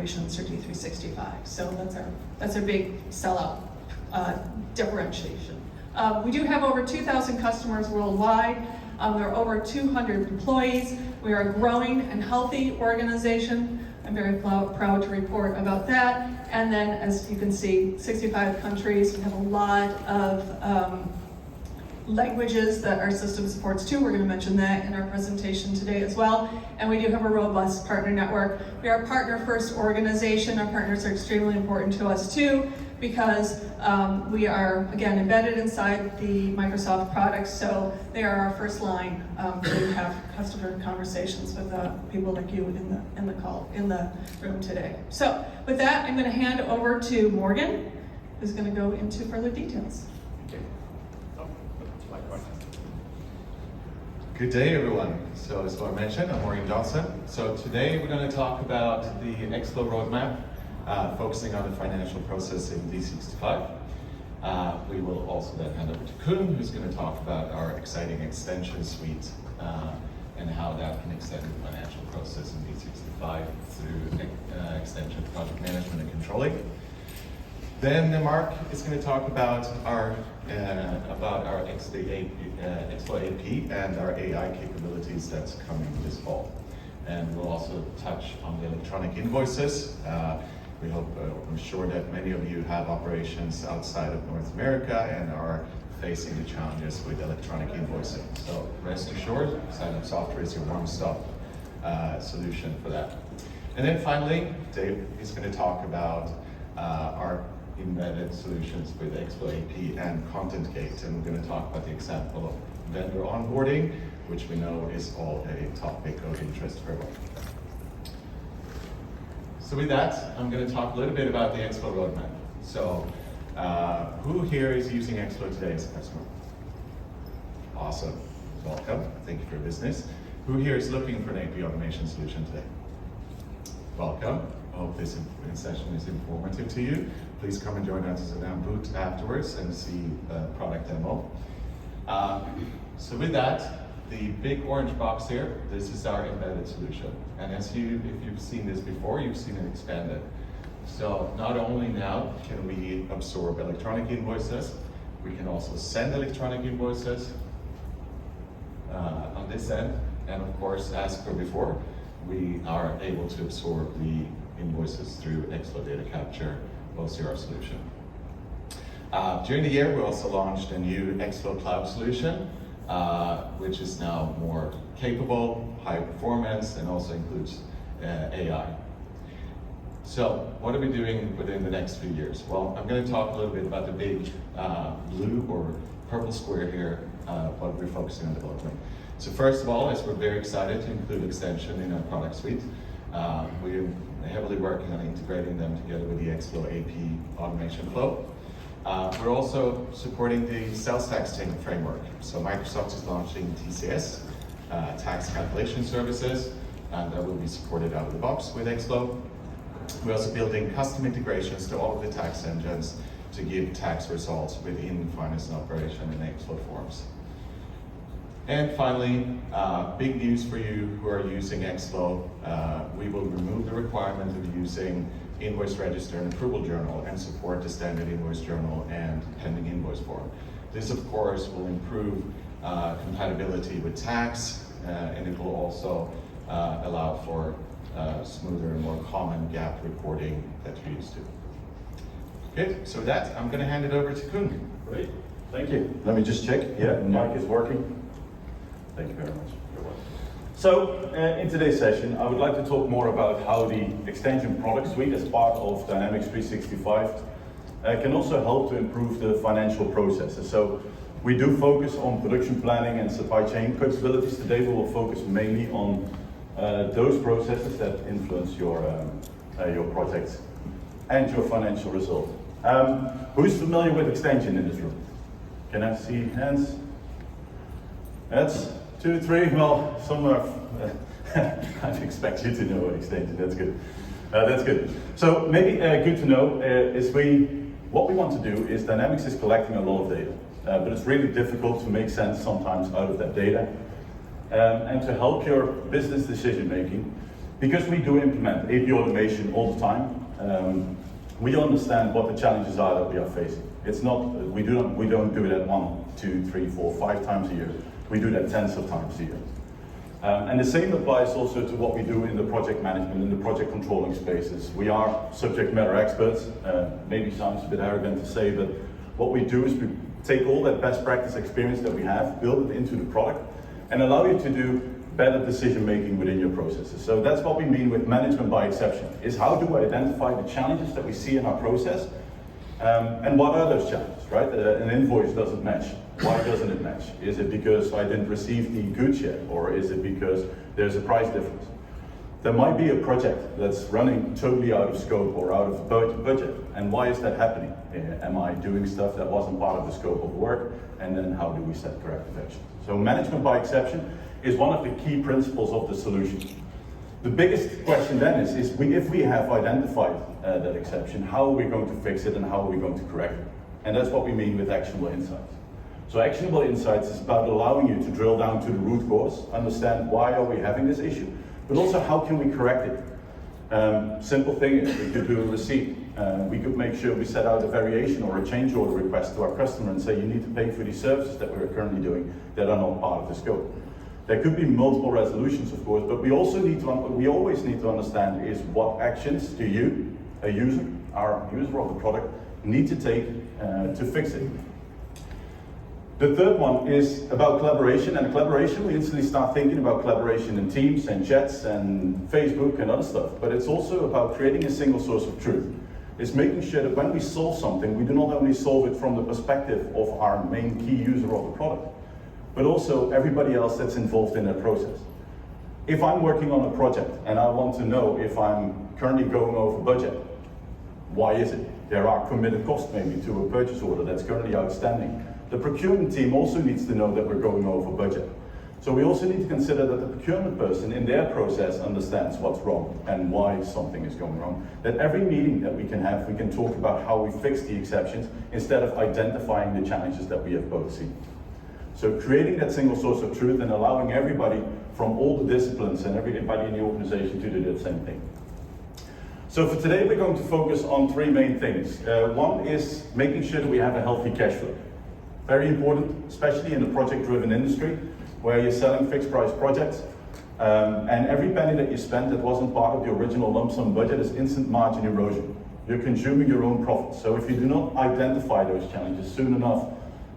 integrations for D365. So that's our big sellout differentiation. We do have over 2,000 customers worldwide. There are over 200 employees. We are a growing and healthy organization. I'm very proud to report about that. And then, as you can see, 65 countries. We have a lot of languages that our system supports too. We're going to mention that in our presentation today as well. And we do have a robust partner network. We are a partner-first organization. Our partners are extremely important to us too, because we are, again, embedded inside the Microsoft products, so they are our first line to have customer conversations with people like you in the room today. So with that, I'm going to hand over to Morgan, who's going to go into further details. Good day, everyone. So as I mentioned, I'm Morgan Johnson. So today we're going to talk about the ExFlow roadmap, focusing on the financial process in D365. We will also then hand over to Kun, who's going to talk about our exciting extension suite and how that can extend the financial process in D365 through extension project management and controlling. Then Mark is going to talk about our ExFlow AP and our AI capabilities that's coming this fall. And we'll also touch on the electronic invoices. I'm sure that many of you have operations outside of North America and are facing the challenges with electronic invoicing. So rest assured, SignUp Software is your one-stop solution for that. And then finally, Dave is going to talk about our embedded solutions with ExFlow AP and Content Gate. And we're going to talk about the example of vendor onboarding, which we know is all a topic of interest for everyone. So with that, I'm going to talk a little bit about the ExFlow roadmap. So who here is using ExFlow today as a customer? Awesome. Welcome. Thank you for your business. Who here is looking for an AP automation solution today? Welcome. I hope this session is informative to you. Please come and join us at our booth afterwards and see a product demo. So with that, the big orange box here, this is our embedded solution. And if you've seen this before, you've seen it expanded. So not only now can we absorb electronic invoices, we can also send electronic invoices on this end. And of course, as per before, we are able to absorb the invoices through ExFlow Data Capture OCR solution. During the year, we also launched a new ExFlow Cloud solution, which is now more capable, high performance, and also includes AI. So what are we doing within the next few years? Well, I'm going to talk a little bit about the big blue or purple square here, what we're focusing on developing. So first of all, we're very excited to include extension in our product suite. We're heavily working on integrating them together with the ExFlow AP automation flow. We're also supporting the sales tax framework. So Microsoft is launching TCS, tax calculation services, and that will be supported out of the box with ExFlow. We're also building custom integrations to all of the tax engines to give tax results within finance and operation in ExFlow forms. And finally, big news for you who are using ExFlow, we will remove the requirement of using invoice register and approval journal and support the standard invoice journal and pending invoice form. This, of course, will improve compatibility with tax, and it will also allow for smoother and more common gap reporting that you're used to. Good, so with that, I'm going to hand it over to Kun. Great, thank you. Let me just check. Yeah, mic is working. Thank you very much. So, in today's session, I would like to talk more about how the extension product suite as part of Dynamics 365 can also help to improve the financial processes. So, we do focus on production planning and supply chain capabilities. Today we will focus mainly on those processes that influence your projects and your financial result. Who's familiar with extension in this room? Can I see hands? That's 2, 3, well, some are, I'd expect you to know extension, that's good. That's good. So maybe good to know is what we want to do is Dynamics is collecting a lot of data, but it's really difficult to make sense sometimes out of that data. And to help your business decision making, Because we do implement AP automation all the time, we understand what the challenges are that we are facing. It's not, we don't do that 1, 2, 3, 4, 5 times a year. We do that tens of times a year. And the same applies also to what we do in the project management, in the project controlling spaces. We are subject matter experts. Maybe sounds a bit arrogant to say, but what we do is we take all that best practice experience that we have, build it into the product, and allow you to do better decision making within your processes. So that's what we mean with management by exception, is how do we identify the challenges that we see in our process, and what are those challenges, right? An invoice doesn't match. Why doesn't it match? Is it because I didn't receive the goods yet, or is it because there's a price difference? There might be a project that's running totally out of scope or out of budget, and why is that happening? Am I doing stuff that wasn't part of the scope of work? And then how do we set corrective action? So management by exception is one of the key principles of the solution. The biggest question then is if we have identified that exception, how are we going to fix it and how are we going to correct it? And that's what we mean with actionable insights. So actionable insights is about allowing you to drill down to the root cause, understand why are we having this issue, but also how can we correct it. Simple thing is we could do a receipt. We could make sure we set out a variation or a change order request to our customer and say you need to pay for these services that we're currently doing that are not part of the scope. There could be multiple resolutions, of course, but we always need to understand is what actions do you, a user, our user of the product, need to take to fix it. The third one is about collaboration, and collaboration, we instantly start thinking about collaboration in Teams and chats and Facebook and other stuff, but it's also about creating a single source of truth. It's making sure that when we solve something, we do not only solve it from the perspective of our main key user of the product, but also everybody else that's involved in that process. If I'm working on a project and I want to know if I'm currently going over budget, why is it? There are committed costs maybe to a purchase order that's currently outstanding. The procurement team also needs to know that we're going over budget. So we also need to consider that the procurement person in their process understands what's wrong and why something is going wrong. That every meeting that we can have, we can talk about how we fix the exceptions instead of identifying the challenges that we have both seen. So creating that single source of truth and allowing everybody from all the disciplines and everybody in the organization to do the same thing. So for today, we're going to focus on 3 main things. One is making sure that we have a healthy cash flow. Very important, especially in the project-driven industry, where you're selling fixed-price projects, and every penny that you spend that wasn't part of the original lump sum budget is instant margin erosion. You're consuming your own profits. So if you do not identify those challenges soon enough,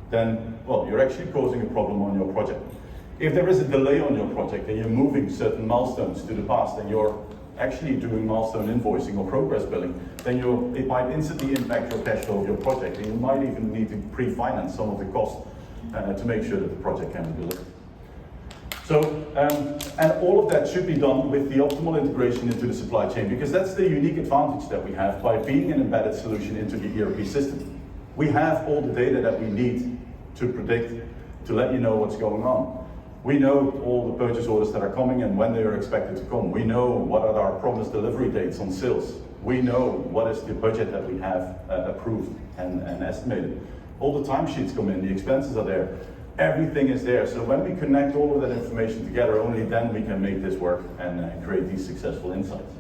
then, well, you're actually causing a problem on your project. If there is a delay on your project and you're moving certain milestones to the past and you're actually doing milestone invoicing or progress billing, then it might instantly impact your cash flow of your project, and you might even need to pre-finance some of the costs to make sure that the project can be delivered. So, and all of that should be done with the optimal integration into the supply chain, because that's the unique advantage that we have by being an embedded solution into the ERP system. We have all the data that we need to predict, to let you know what's going on. We know all the purchase orders that are coming and when they are expected to come. We know what are our promised delivery dates on sales. We know what is the budget that we have approved and estimated. All the timesheets come in, the expenses are there. Everything is there. So when we connect all of that information together, only then we can make this work and create these successful insights.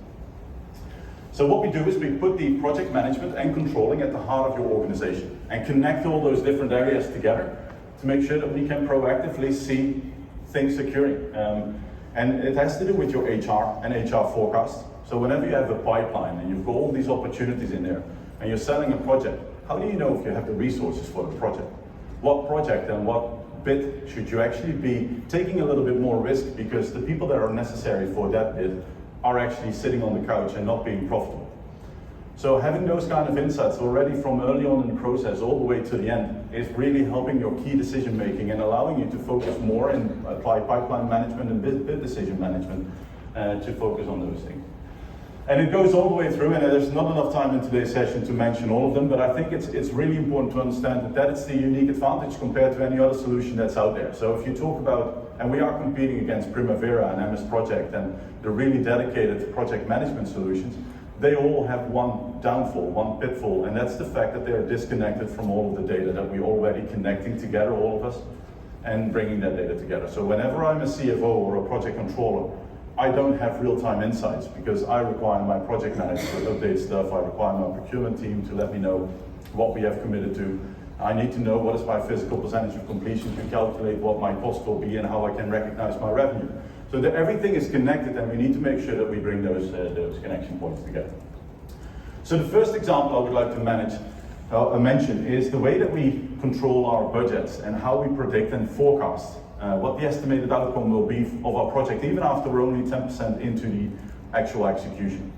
So what we do is we put the project management and controlling at the heart of your organization and connect all those different areas together to make sure that we can proactively see things occurring. And it has to do with your HR and HR forecast. So whenever you have a pipeline and you've got all these opportunities in there and you're selling a project, how do you know if you have the resources for the project? What project and what bid should you actually be taking a little bit more risk, because the people that are necessary for that bid are actually sitting on the couch and not being profitable. So having those kind of insights already from early on in the process all the way to the end is really helping your key decision making and allowing you to focus more and apply pipeline management and bid decision management to focus on those things. And it goes all the way through, and there's not enough time in today's session to mention all of them, but I think it's really important to understand that it's the unique advantage compared to any other solution that's out there. So if you talk about, and we are competing against Primavera and MS Project and the really dedicated project management solutions, they all have one downfall, one pitfall, and that's the fact that they're disconnected from all of the data that we're already connecting together, all of us, and bringing that data together. So whenever I'm a CFO or a project controller, I don't have real-time insights because I require my project manager to update stuff. I require my procurement team to let me know what we have committed to. I need to know what is my physical percentage of completion to calculate what my cost will be and how I can recognize my revenue. So that everything is connected, and we need to make sure that we bring those connection points together. So the first example I would like to mention is the way that we control our budgets and how we predict and forecast what the estimated outcome will be of our project, even after we're only 10% into the actual execution.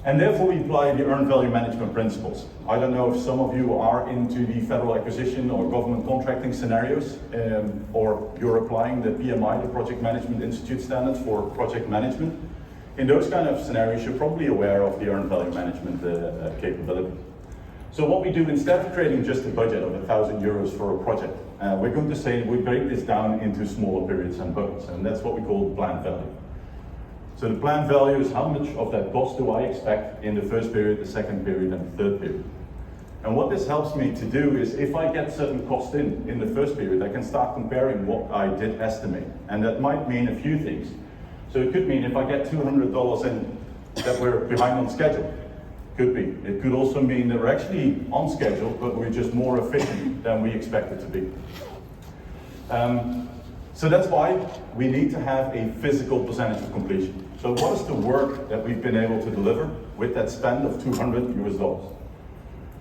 And therefore we apply the earned value management principles. I don't know if some of you are into the federal acquisition or government contracting scenarios, or you're applying the PMI, the Project Management Institute standards for project management. In those kind of scenarios, you're probably aware of the earned value management capability. So what we do, instead of creating just a budget of €1,000 for a project, we're going to say we break this down into smaller periods and buckets, and that's what we call planned value. So the planned value is how much of that cost do I expect in the first period, the second period, and the third period. And what this helps me to do is, if I get certain costs in the first period, I can start comparing what I did estimate. And that might mean a few things. So it could mean if I get $200 in that we're behind on schedule. Could be. It could also mean that we're actually on schedule, but we're just more efficient than we expected to be. So that's why we need to have a physical percentage of completion. So what is the work that we've been able to deliver with that spend of $200?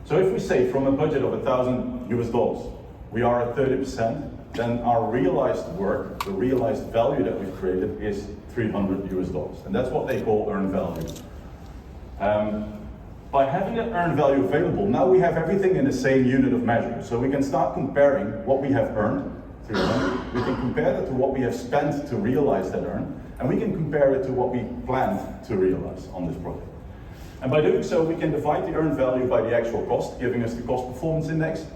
So if we say from a budget of $1,000, we are at 30%, then our realized work, the realized value that we've created is $300. And that's what they call earned value. By having that earned value available, now we have everything in the same unit of measure. So we can start comparing what we have earned, 300. We can compare that to what we have spent to realize that earn, and we can compare it to what we planned to realize on this project. And by doing so, we can divide the earned value by the actual cost, giving us the cost performance index.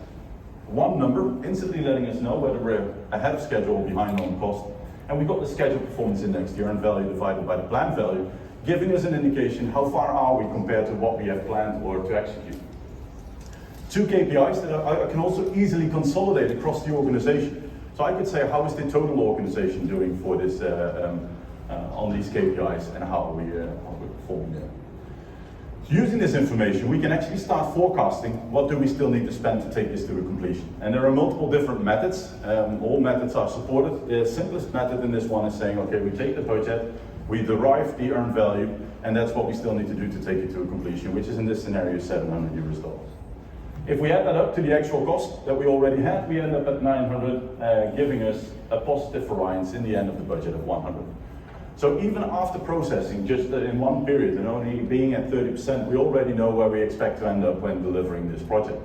One number, instantly letting us know whether we're ahead of schedule or behind on cost. And we've got the schedule performance index, the earned value divided by the planned value, giving us an indication how far are we compared to what we have planned or to execute. Two KPIs that I can also easily consolidate across the organization. So I could say, how is the total organization doing for this on these KPIs, and how are we performing there? Using this information, we can actually start forecasting what do we still need to spend to take this to a completion. And there are multiple different methods. All methods are supported. The simplest method in this one is saying, okay, we take the budget, we derive the earned value, and that's what we still need to do to take it to a completion, which is in this scenario $700. If we add that up to the actual cost that we already had, we end up at 900, giving us a positive variance in the end of the budget of 100. So even after processing, just in one period and only being at 30%, we already know where we expect to end up when delivering this project.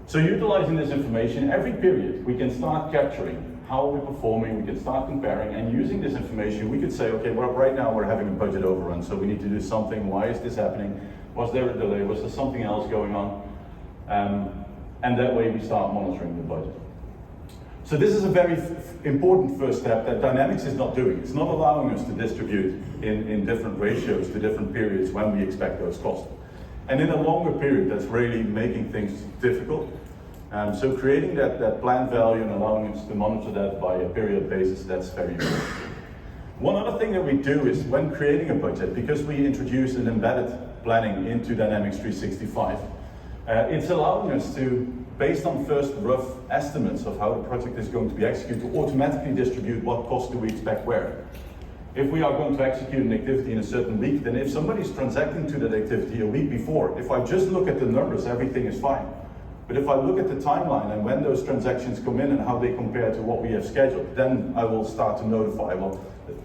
So utilizing this information, every period we can start capturing how we're performing, we can start comparing, and using this information we could say, okay, well, right now we're having a budget overrun, so we need to do something. Why is this happening? Was there a delay? Was there something else going on? And that way we start monitoring the budget. So this is a very important first step that Dynamics is not doing. It's not allowing us to distribute in different ratios to different periods when we expect those costs. And in a longer period, that's really making things difficult. So creating that planned value and allowing us to monitor that by a period basis, that's very important. One other thing that we do is when creating a budget, because we introduce an embedded planning into Dynamics 365, it's allowing us to, based on first rough estimates of how the project is going to be executed, to automatically distribute what cost do we expect where. If we are going to execute an activity in a certain week, then if somebody's transacting to that activity a week before, if I just look at the numbers, everything is fine. But if I look at the timeline and when those transactions come in and how they compare to what we have scheduled, then I will start to notify, well,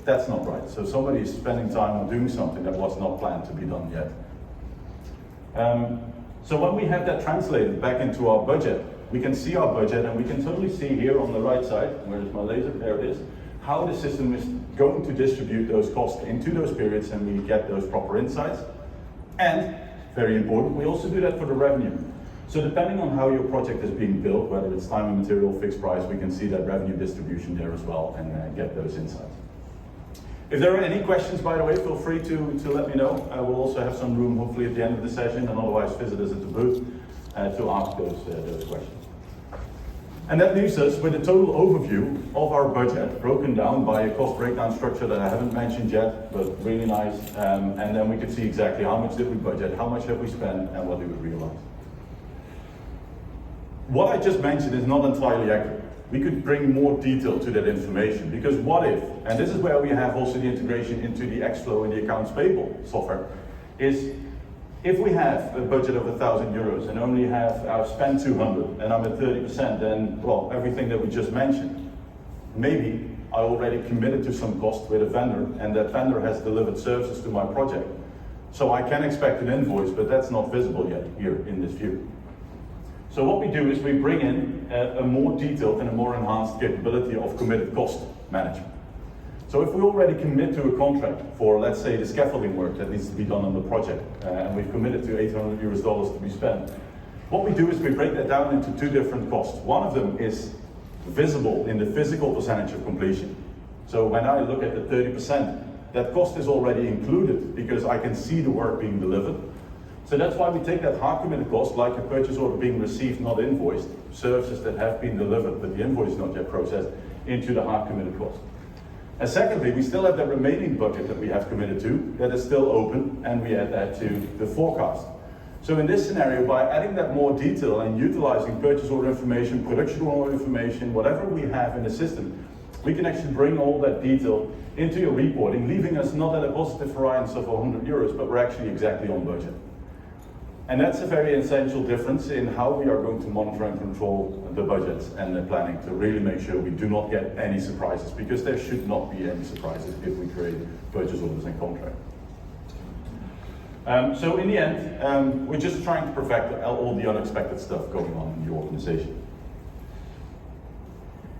that's not right. So somebody is spending time on doing something that was not planned to be done yet. So when we have that translated back into our budget, we can see our budget and we can totally see here on the right side, where is my laser? There it is, how the system is going to distribute those costs into those periods, and we get those proper insights. And, very important, we also do that for the revenue. So depending on how your project is being built, whether it's time and material, fixed price, we can see that revenue distribution there as well and get those insights. If there are any questions, by the way, feel free to let me know. We'll also have some room, hopefully, at the end of the session, and otherwise visit us at the booth to ask those questions. And that leaves us with a total overview of our budget, broken down by a cost breakdown structure that I haven't mentioned yet, but really nice. And then we can see exactly how much did we budget, how much have we spent, and what did we realize. What I just mentioned is not entirely accurate. We could bring more detail to that information, because what if, and this is where we have also the integration into the ExFlow and the accounts payable software, is if we have a budget of 1,000 euros and only have I've spent 200 and I'm at 30%, then, well, everything that we just mentioned, maybe I already committed to some cost with a vendor and that vendor has delivered services to my project. So I can expect an invoice, but that's not visible yet here in this view. So what we do is we bring in a more detailed and a more enhanced capability of committed cost management. So if we already commit to a contract for, let's say, the scaffolding work that needs to be done on the project, and we've committed to 800 euros to be spent, what we do is we break that down into two different costs. One of them is visible in the physical percentage of completion. So when I look at the 30%, that cost is already included because I can see the work being delivered. So that's why we take that hard committed cost, like a purchase order being received, not invoiced, services that have been delivered, but the invoice is not yet processed, into the hard committed cost. And secondly, we still have that remaining bucket that we have committed to, that is still open, and we add that to the forecast. So in this scenario, by adding that more detail and utilizing purchase order information, production order information, whatever we have in the system, we can actually bring all that detail into your reporting, leaving us not at a positive variance of 100 euros, but we're actually exactly on budget. And that's a very essential difference in how we are going to monitor and control the budgets and the planning to really make sure we do not get any surprises, because there should not be any surprises if we create purchase orders and contracts. So in the end, we're just trying to prevent all the unexpected stuff going on in the organization.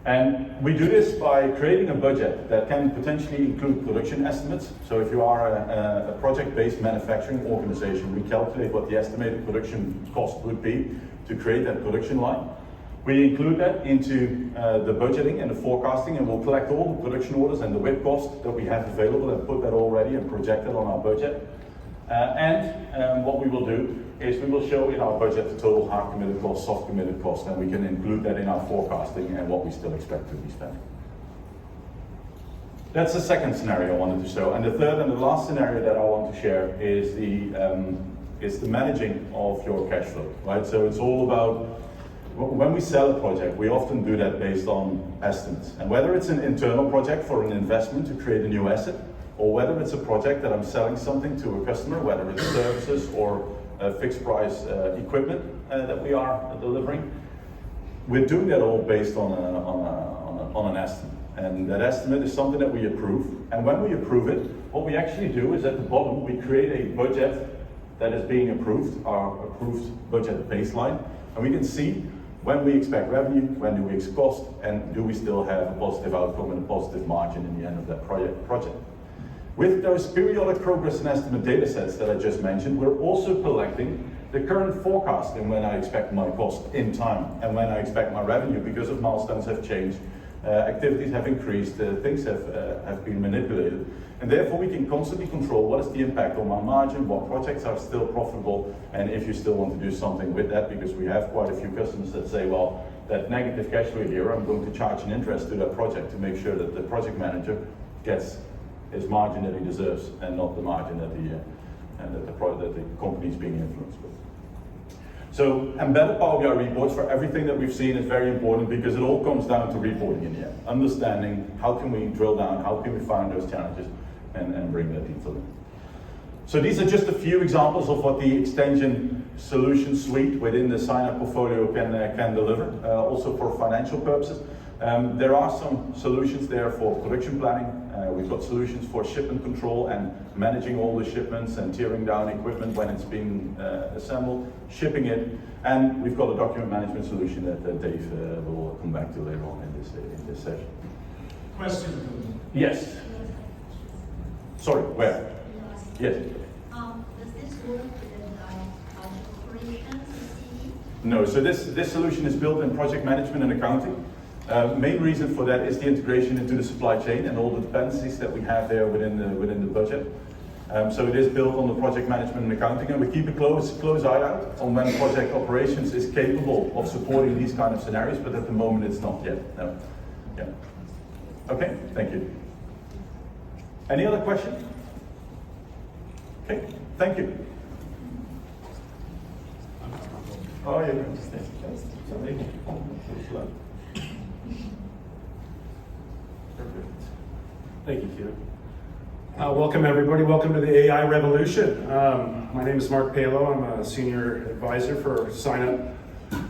And we do this by creating a budget that can potentially include production estimates. So if you are a project-based manufacturing organization, we calculate what the estimated production cost would be to create that production line. We include that into the budgeting and the forecasting, and we'll collect all the production orders and the WIP cost that we have available and put that already and project it on our budget. And what we will do is we will show in our budget the total hard committed cost, soft committed cost, and we can include that in our forecasting and what we still expect to be spent. That's the second scenario I wanted to show. And the third and the last scenario that I want to share is the managing of your cash flow, right? So it's all about, when we sell a project, we often do that based on estimates. And whether it's an internal project for an investment to create a new asset, or whether it's a project that I'm selling something to a customer, whether it's services or fixed price equipment that we are delivering, we're doing that all based on an estimate. And that estimate is something that we approve. And when we approve it, what we actually do is at the bottom, we create a budget that is being approved, our approved budget baseline. And we can see when we expect revenue, when do we expect cost, and do we still have a positive outcome and a positive margin in the end of that project. With those periodic progress and estimate data sets that I just mentioned, we're also collecting the current forecast and when I expect my cost in time and when I expect my revenue, because of milestones have changed, activities have increased, things have been manipulated, and therefore we can constantly control what is the impact on my margin, what projects are still profitable, and if you still want to do something with that, because we have quite a few customers that say, well, that negative cash flow here, I'm going to charge an interest to that project to make sure that the project manager gets his margin that he deserves and not the margin that the company is being influenced with. So embedded Power BI reports for everything that we've seen is very important, because it all comes down to reporting in the end. Understanding how can we drill down, how can we find those challenges and bring that detail in. So these are just a few examples of what the Axtension solution suite within the SignUp portfolio can deliver, also for financial purposes. There are some solutions there for production planning. We've got solutions for shipment control and managing all the shipments and tearing down equipment when it's being assembled, shipping it, and we've got a document management solution that Dave will come back to later on in this session. Question. Yes. Sorry, where? Yes. Does this work with operations? No, so this solution is built in project management and accounting. Main reason for that is the integration into the supply chain and all the dependencies that we have there within the budget. So it is built on the project management and accounting, and we keep a close eye out on when project operations is capable of supporting these kind of scenarios, but at the moment it's not yet. No. Yeah. Okay, thank you. Any other questions? Okay, thank you. Oh, you're going to stay. Sorry. Perfect. Thank you, Peter. Welcome, everybody. Welcome to the AI revolution. My name is Mark Palo. I'm a senior advisor for SignUp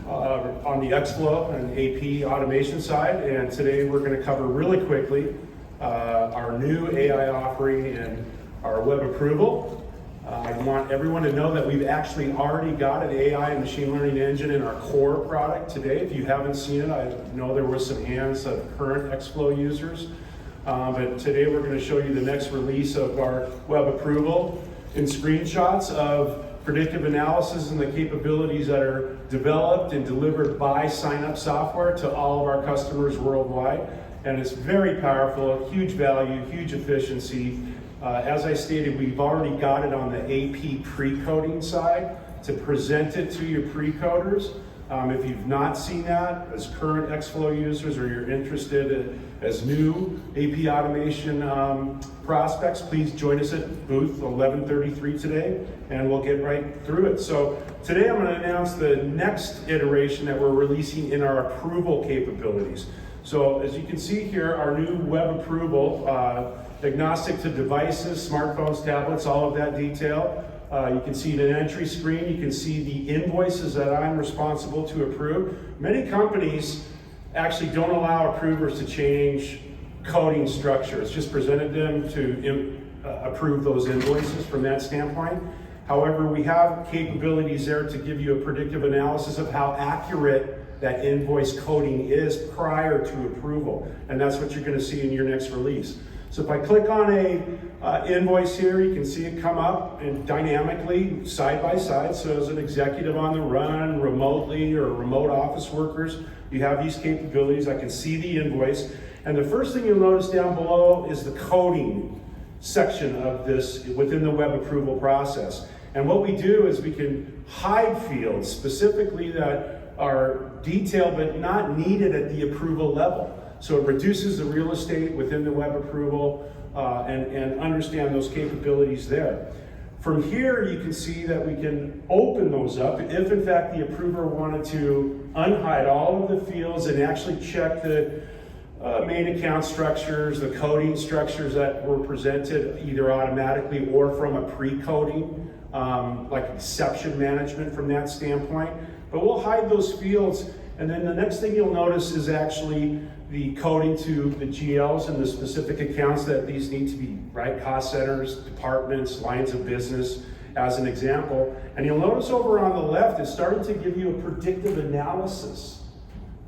on the ExFlow and AP automation side. And today we're going to cover really quickly our new AI offering in our web approval. I want everyone to know that we've actually already got an AI and machine learning engine in our core product today. If you haven't seen it, I know there were some hands of current ExFlow users. But today we're going to show you the next release of our web approval in screenshots of predictive analysis and the capabilities that are developed and delivered by SignUp Software to all of our customers worldwide. And it's very powerful, huge value, huge efficiency. As I stated, we've already got it on the AP pre-coding side to present it to your pre-coders. If you've not seen that as current ExFlow users, or you're interested as new AP automation prospects, please join us at booth 1133 today, and we'll get right through it. So today I'm going to announce the next iteration that we're releasing in our approval capabilities. So as you can see here, our new web approval, agnostic to devices, smartphones, tablets, all of that detail. You can see the entry screen. You can see the invoices that I'm responsible to approve. Many companies actually don't allow approvers to change coding structure. It's just presented them to approve those invoices from that standpoint. However, we have capabilities there to give you a predictive analysis of how accurate that invoice coding is prior to approval. And that's what you're going to see in your next release. So if I click on a invoice here, you can see it come up and dynamically side by side. So as an executive on the run, remotely, or remote office workers, you have these capabilities. I can see the invoice. And the first thing you'll notice down below is the coding section of this within the web approval process. And what we do is we can hide fields specifically that are detailed but not needed at the approval level. So it reduces the real estate within the web approval and understand those capabilities there. From here, you can see that we can open those up if, in fact, the approver wanted to unhide all of the fields and actually check the main account structures, the coding structures that were presented either automatically or from a pre-coding, like exception management from that standpoint. But we'll hide those fields, and then the next thing you'll notice is actually the coding to the GLs and the specific accounts that these need to be, right? Cost centers, departments, lines of business, as an example. And you'll notice over on the left, it's starting to give you a predictive analysis,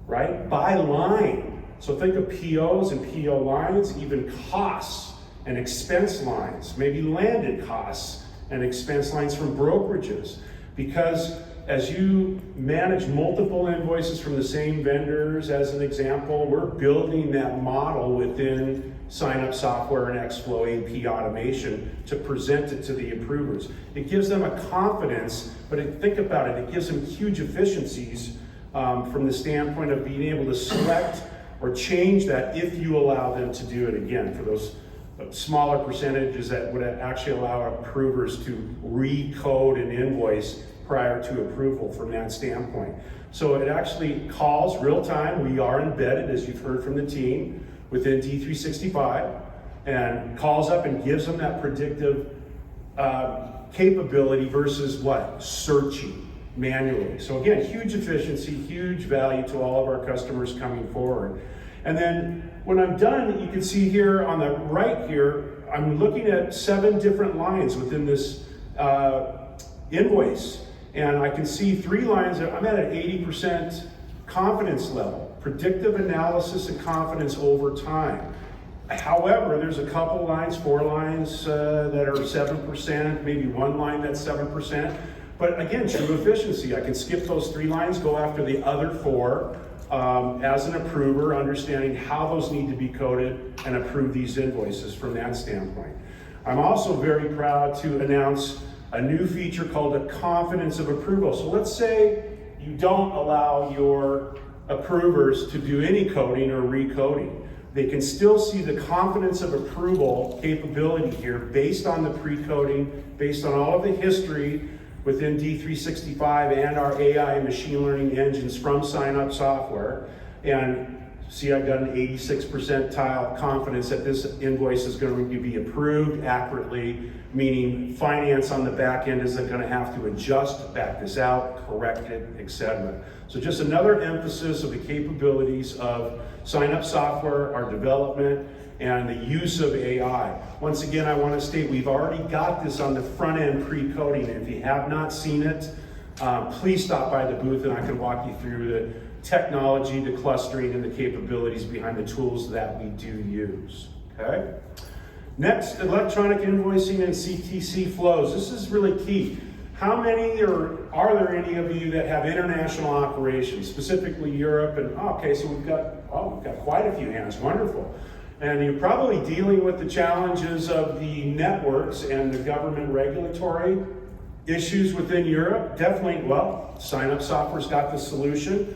right? By line. So think of POs and PO lines, even costs and expense lines, maybe landed costs and expense lines from brokerages. Because as you manage multiple invoices from the same vendors, as an example, we're building that model within SignUp Software and ExFlow AP automation to present it to the approvers. It gives them a confidence, but think about it, it gives them huge efficiencies from the standpoint of being able to select or change that if you allow them to do it again, for those smaller percentages that would actually allow approvers to recode an invoice prior to approval from that standpoint. So it actually calls real time. We are embedded, as you've heard from the team, within D365, and calls up and gives them that predictive capability versus what? Searching manually. So again, huge efficiency, huge value to all of our customers coming forward. And then when I'm done, you can see here on the right here, I'm looking at 7 different lines within this invoice. And I can see 3 lines that I'm at an 80% confidence level, predictive analysis and confidence over time. However, there's a couple lines, 4 lines that are 7%, maybe 1 line that's 7%. But again, true efficiency. I can skip those 3 lines, go after the other 4 as an approver, understanding how those need to be coded and approve these invoices from that standpoint. I'm also very proud to announce a new feature called a confidence of approval. So let's say you don't allow your approvers to do any coding or recoding. They can still see the confidence of approval capability here based on the pre-coding, based on all of the history within D365 and our AI and machine learning engines from SignUp Software. And see, I've got an 86% confidence that this invoice is going to be approved accurately, meaning finance on the back end isn't going to have to adjust, back this out, correct it, etc. So just another emphasis of the capabilities of SignUp Software, our development, and the use of AI. Once again, I want to state we've already got this on the front end pre-coding. If you have not seen it, please stop by the booth and I can walk you through the technology, the clustering, and the capabilities behind the tools that we do use, okay? Next, electronic invoicing and CTC flows. This is really key. How many, or are there any of you that have international operations, specifically Europe? And okay, so we've got quite a few hands, wonderful. And you're probably dealing with the challenges of the networks and the government regulatory issues within Europe. Definitely, well, SignUp Software's got the solution.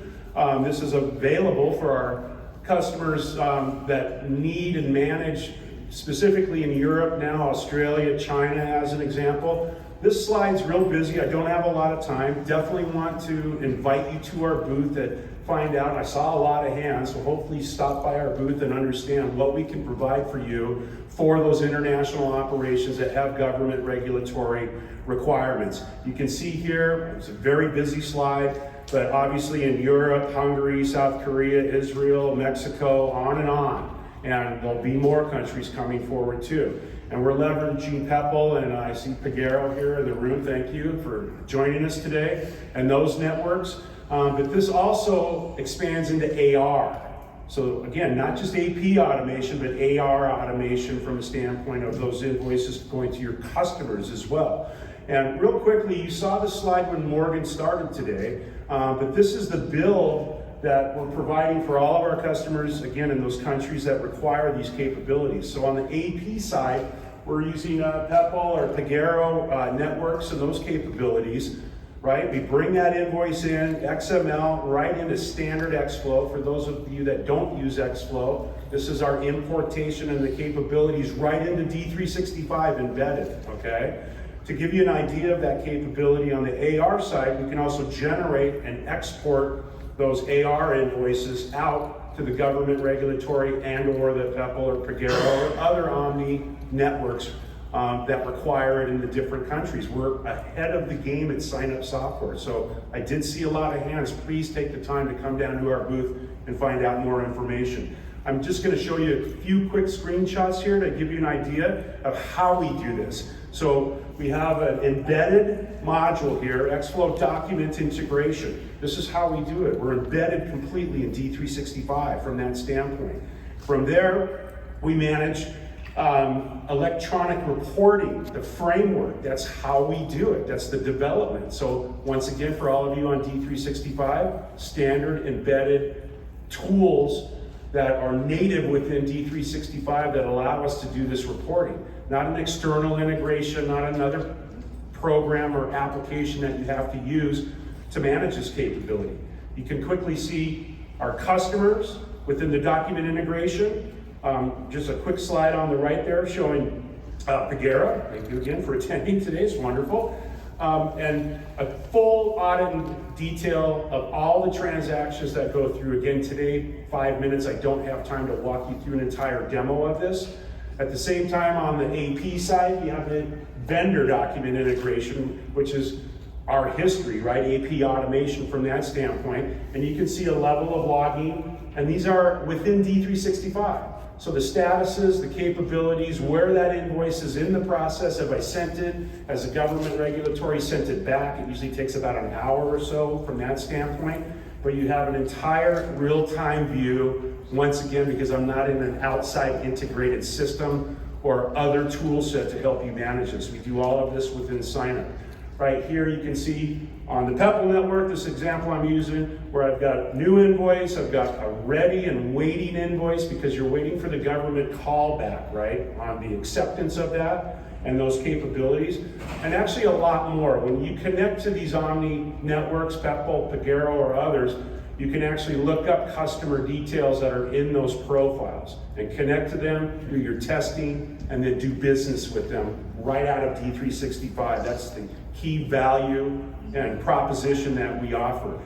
This is available for our customers that need and manage, specifically in Europe now, Australia, China as an example. This slide's real busy. I don't have a lot of time. Definitely want to invite you to our booth to find out. I saw a lot of hands, so hopefully stop by our booth and understand what we can provide for you for those international operations that have government regulatory requirements. You can see here, it's a very busy slide, but obviously in Europe, Hungary, South Korea, Israel, Mexico, on and on. And there'll be more countries coming forward too. And we're leveraging PEPL, and I see Pagero here in the room. Thank you for joining us today, and those networks. But this also expands into AR. So again, not just AP automation, but AR automation from a standpoint of those invoices going to your customers as well. And real quickly, you saw the slide when Morgan started today, but this is the build that we're providing for all of our customers, again, in those countries that require these capabilities. So on the AP side, we're using PEPL or Pagero networks and those capabilities, right? We bring that invoice in, XML, right into standard ExFlow. For those of you that don't use ExFlow, this is our importation and the capabilities right into D365 embedded, okay? To give you an idea of that capability on the AR side, we can also generate and export those AR invoices out to the government regulatory and or the PEPL or Pagero or other Omni networks that require it in the different countries. We're ahead of the game at SignUp Software. So I did see a lot of hands. Please take the time to come down to our booth and find out more information. I'm just going to show you a few quick screenshots here to give you an idea of how we do this. So we have an embedded module here, ExFlow document integration. This is how we do it. We're embedded completely in D365 from that standpoint. From there, we manage electronic reporting, the framework. That's how we do it. That's the development. So once again, for all of you on D365, standard embedded tools that are native within D365 that allow us to do this reporting. Not an external integration, not another program or application that you have to use to manage this capability. You can quickly see our customers within the document integration. Just a quick slide on the right there showing Pagero. Thank you again for attending today, it's wonderful. And a full audit and detail of all the transactions that go through. Again, today, 5 minutes, I don't have time to walk you through an entire demo of this. At the same time, on the AP side, you have the vendor document integration, which is our history, right? AP automation from that standpoint. And you can see a level of logging, and these are within D365. So the statuses, the capabilities, where that invoice is in the process, have I sent it, has the government regulatory sent it back? It usually takes about an hour or so from that standpoint, but you have an entire real-time view, once again, because I'm not in an outside integrated system or other tool set to help you manage this. We do all of this within SignUp. Right here you can see on the Peppel network, this example I'm using, where I've got new invoice, I've got a ready and waiting invoice because you're waiting for the government callback, right, on the acceptance of that and those capabilities, and actually a lot more. When you connect to these Omni networks, Peppel, Pagero, or others, you can actually look up customer details that are in those profiles and connect to them, do your testing, and then do business with them right out of D365. That's the key value and proposition that we offer.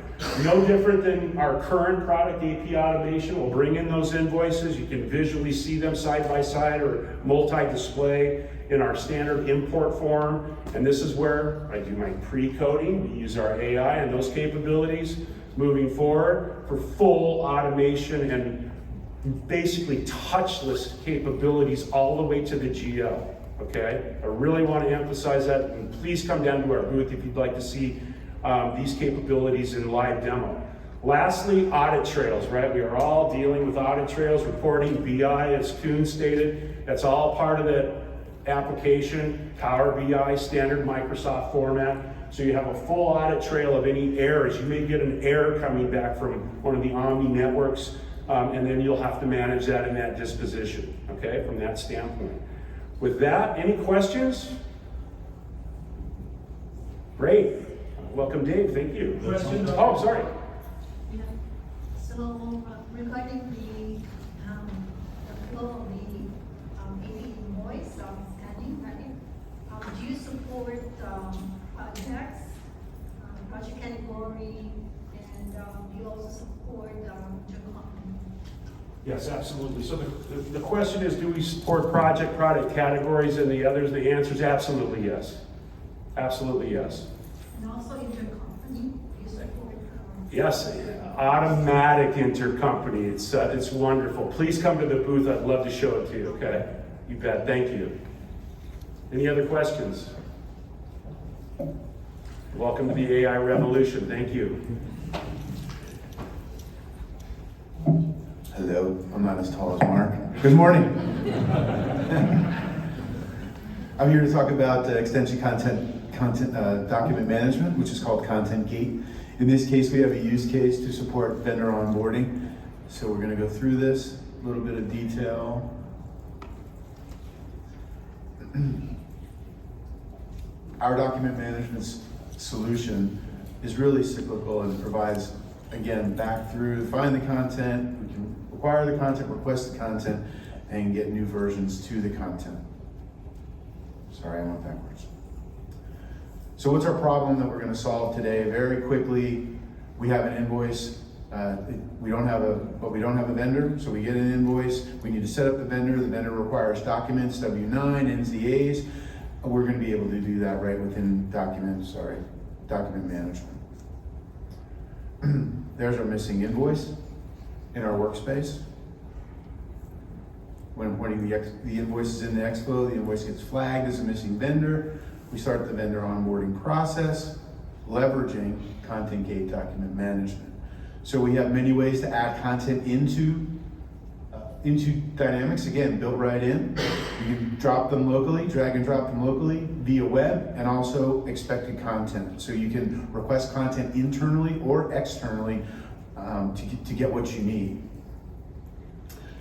No different than our current product, AP Automation. Will bring in those invoices. You can visually see them side by side or multi-display in our standard import form. And this is where I do my pre-coding. We use our AI and those capabilities moving forward for full automation and basically touchless capabilities all the way to the GL. Okay, I really want to emphasize that, and please come down to our booth if you'd like to see these capabilities in live demo. Lastly, audit trails, right? We are all dealing with audit trails, reporting, BI, as Kuhn stated. That's all part of the application, Power BI, standard Microsoft format. So you have a full audit trail of any errors. You may get an error coming back from one of the Omni networks, and then you'll have to manage that in that disposition, okay, from that standpoint. With that, any questions? Great. Welcome, Dave. Thank you. Question? Oh, sorry. Yeah. So regarding the flow of the AP invoice scanning, right? Do you support projects, project category, and do you also support intercompany? Yes, absolutely. So the question is, do we support project, product categories and the others? The answer is absolutely yes. Absolutely yes. And also intercompany, do you support? Yes, automatic intercompany. It's wonderful. Please come to the booth. I'd love to show it to you, okay? You bet. Thank you. Any other questions? Welcome to the AI revolution. Thank you. Hello, I'm not as tall as Mark. Good morning. I'm here to talk about Axtension content document management, which is called Content Gate. In this case, we have a use case to support vendor onboarding. So we're going to go through this, a little bit of detail. Our document management solution is really cyclical and provides, again, back through, find the content, we can acquire the content, request the content, and get new versions to the content. Sorry, I went backwards. So what's our problem that we're going to solve today? Very quickly, we have an invoice. We don't have a vendor, so we get an invoice. We need to set up the vendor. The vendor requires documents, W-9, NZAs. We're going to be able to do that right within document management. There's our missing invoice in our workspace. When the invoice is in the ExFlow, the invoice gets flagged as a missing vendor. We start the vendor onboarding process, leveraging Content Gate document management. So we have many ways to add content into Dynamics, again, built right in. You can drop them locally, drag and drop them locally via web, and also expected content. So you can request content internally or externally to get what you need.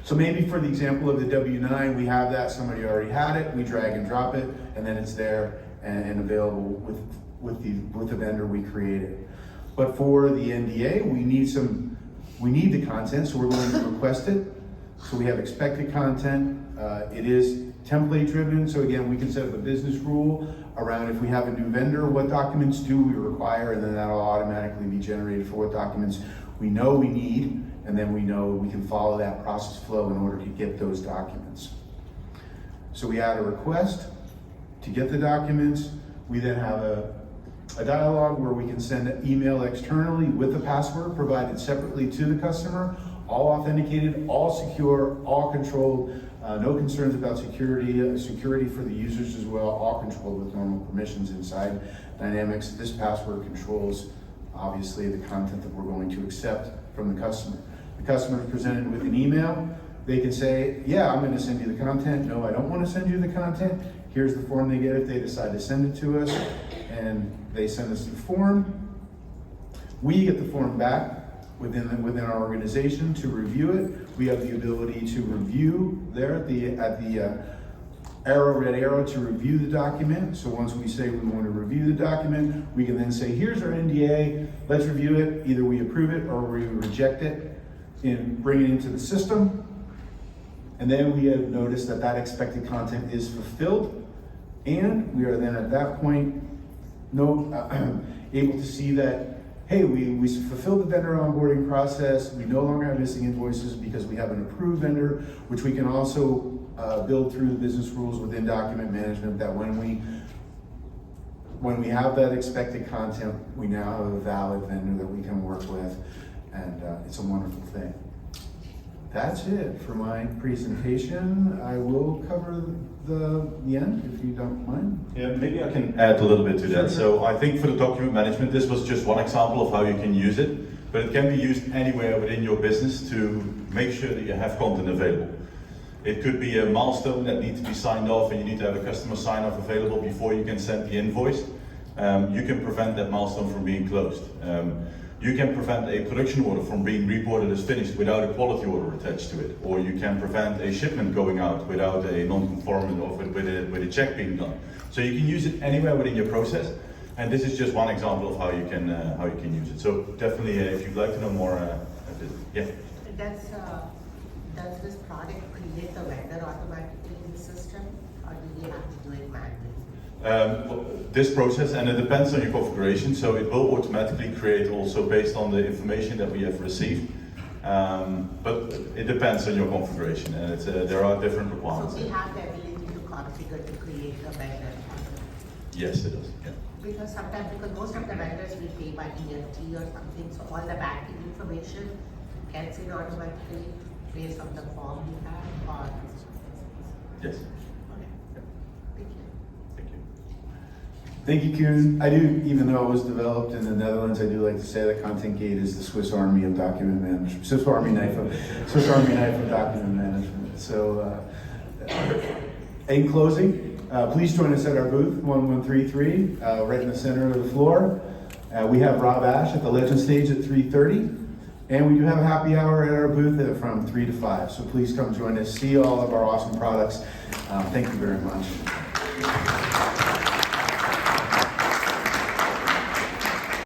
So maybe for the example of the W-9, we have that, somebody already had it, we drag and drop it, and then it's there and available with the vendor we created. But for the NDA, we need the content, so we're going to request it. So we have expected content. It is template driven, so again, we can set up a business rule around if we have a new vendor, what documents do we require, and then that'll automatically be generated for what documents we know we need, and then we know we can follow that process flow in order to get those documents. So we add a request to get the documents. We then have a dialogue where we can send an email externally with a password provided separately to the customer, all authenticated, all secure, all controlled, no concerns about security for the users as well, all controlled with normal permissions inside Dynamics. This password controls, obviously, the content that we're going to accept from the customer. The customer is presented with an email. They can say, yeah, I'm going to send you the content. No, I don't want to send you the content. Here's the form they get if they decide to send it to us. And they send us the form. We get the form back within our organization to review it. We have the ability to review there at the red arrow to review the document. So once we say we want to review the document, we can then say, here's our NDA, let's review it. Either we approve it or we reject it and bring it into the system. And then we have noticed that that expected content is fulfilled. And we are then at that point able to see that, hey, we fulfilled the vendor onboarding process. We no longer have missing invoices because we have an approved vendor, which we can also build through the business rules within document management, that when we have that expected content, we now have a valid vendor that we can work with, and it's a wonderful thing. That's it for my presentation. I will cover the end if you don't mind. Yeah, maybe I can add a little bit to that. Sure. So I think for the document management, this was just one example of how you can use it, but it can be used anywhere within your business to make sure that you have content available. It could be a milestone that needs to be signed off and you need to have a customer sign off available before you can send the invoice. You can prevent that milestone from being closed. You can prevent a production order from being reported as finished without a quality order attached to it. Or you can prevent a shipment going out without a non-conformant or with a check being done. So you can use it anywhere within your process. And this is just one example of how you can use it. So definitely, if you'd like to know more, yeah. Does this product create the vendor automatically in the system, or do you have to do it manually? This process, and it depends on your configuration, so it will automatically create also based on the information that we have received. But it depends on your configuration, and there are different So requirements. we have the ability to configure to create the vendor. Yes, it does. Yeah. Because most of the vendors we pay by EFT or something, so all the banking information gets in automatically based on the form you have, or? Yes. Okay. Thank you. Thank you. Thank you, Koen. I do, even though it was developed in the Netherlands, I do like to say that Content Gate is the Swiss Army of document management, Swiss Army knife of document management. So, in closing, please join us at our booth 1133, right in the center of the floor. We have Rob Ash at the Legend Stage at 3:30. And we do have a happy hour at our booth from 3 to 5. So please come join us, see all of our awesome products. Thank you very much.